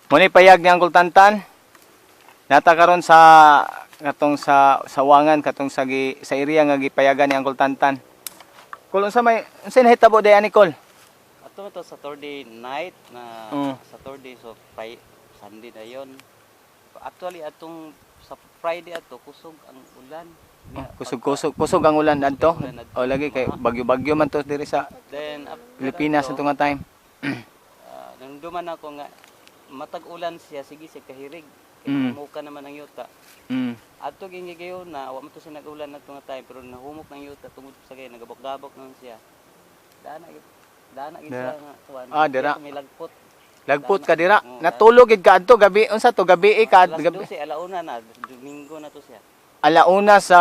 Muni payag ni Uncle Tantan. Nata karon sa katong sa sawangan katong sa area nga gipayagan ni Uncle Tantan. Kul unsa may unsa nahitabo day ani Kol? Ato to Saturday night na Saturday so Sunday na yon. Actually atong sa Friday ato kusog ang ulan. Kusog ang ulan adto. O lagi kay bagyo-bagyo man to diri sa Then Pilipinas sa tunga time. Nang duman ako nga matag ulan siya sige siya kahirig. Muka naman ang yuta. Ato gingigayo na wa man to siya nag-ulan na tunga time pero nahumok ng yuta tungod sa kay nagabok-gabok nang siya. Dana gid siya nga tuwan. Dira. May lagpot. Lagpot ka dira. Natulog gid ka adto gabi unsa to gabi ka gabi. Alauna na Domingo na to siya. Alauna sa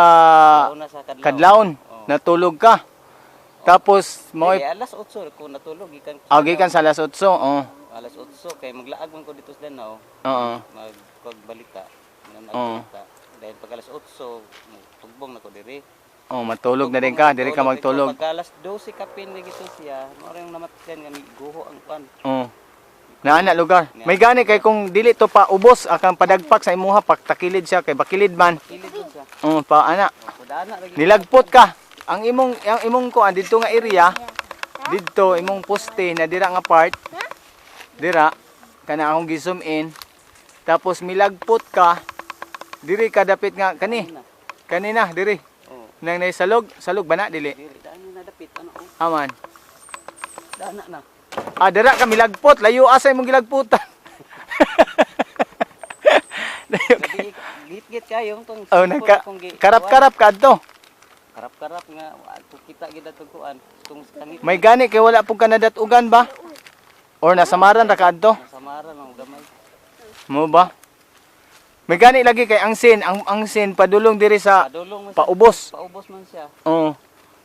Kadlawon. Natulog ka. Tapos mo alas 8 ko natulog gikan. Gikan sa alas 8. Alas 8 kay maglaag man ko dito sa Danau. Magbalita. Nagbalita. Dahil pag alas 8 tugbong na ko diri. Matulog na din ka, diri ka magtulog. Pag alas 12 kapin gito siya, mo ring namatyan nga guho ang pan. Naana lugar. May gani kay kung dili to pa ubos akang padagpak sa imuha takilid siya kay bakilid man. Kilid siya. Pa ana. Nilagpot ka. Ang imong ko dito nga area dito imong poste na dira nga part. Dira kana akong gi-zoom in. Tapos milagpot ka. Diri ka dapit nga kanina diri. Nang naisalog ba na dili? Diri daan na dapit ano. Aman. Dana na. Dira ka milagpot, layo asay mong gilagputan. Git kayo tong karap-karap ka adto. Karap-karap nga kita gid atong kuan tung kanit. May gani kay wala pug kanadatugan ba? Or nasamaran ra ka adto? Nasamaran ang gamay. Mo ba? May gani lagi kay ang sin padulong diri sa paubos. Paubos man siya.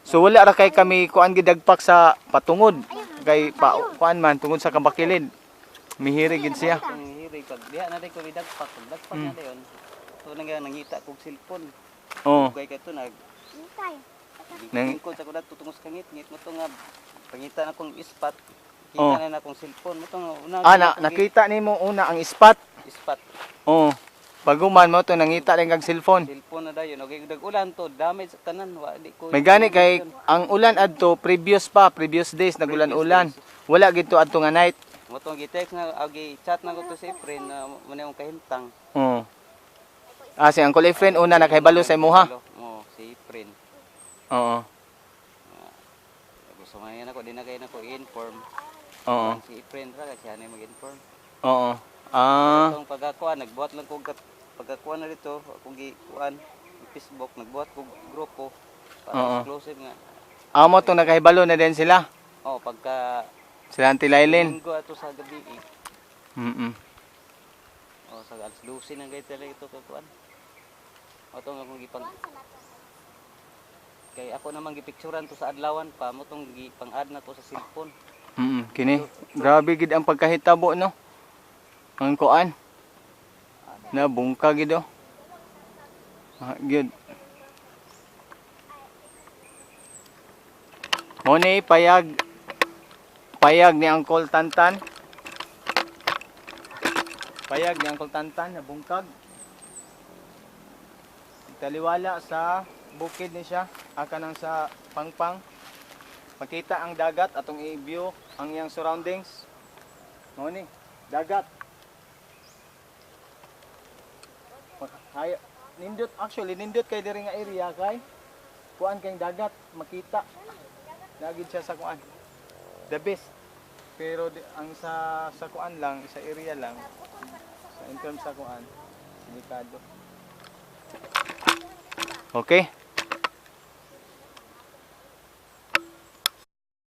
So wala ra kay kami kuan gidagpak sa patungod kay kuan man tungod sa kabakilid. Mihiri gid siya. Mihiri pag diha na day ko gidagpak na dayon. So nangita kog cellphone. Kay kato nang ko sa kudat tutungos kangit mo to nga pangita na kong ispat. Kita na akong cellphone mo to una. Nakita nimo una ang ispat. Paguman mo to nangita rin kag cellphone. Cellphone na dayon. Okay, dag-ulan to, damage sa tanan. May gani kay ang ulan adto previous days nagulan-ulan. Wala gid to adto nga night. Mo to gi-text na gi-chat na ko to si friend na mo na yung kahintang. Si Uncle Efren una nakahibalo sa imuha. Si friend. Gusto man yan ako din na kay nako inform. Si friend ra kasi ano mag-inform. Itong pagkakuan, nagbuhat lang ko pagkakuan na dito, akong gikuan, Facebook, nagbuhat ko grupo para exclusive nga. Amo itong nakahibalo na din sila? Pagka sila ang tilaylin? Linggo ato sa gabi sa alas 12 na gayta lang ito kakuan. Ito nga akong gipang kay ako naman gipicturan to sa adlawan pa, mo itong gipang-add na to sa cellphone. Kini, grabe gid ang pagkahitabo no? Ang kuan na bungka gid good. Mo ni payag ni Uncle Tantan. Payag ni Uncle Tantan na bungkag. Taliwala sa bukid ni siya aka nang sa pangpang. Makita ang dagat atong i-view ang iyang surroundings. Mo ni dagat. Nindot kay diri nga area kay kuan kay dagat makita lagid siya sa kuan the best pero ang sa kuan lang sa area lang sa in terms sa kuan delikado. Okay.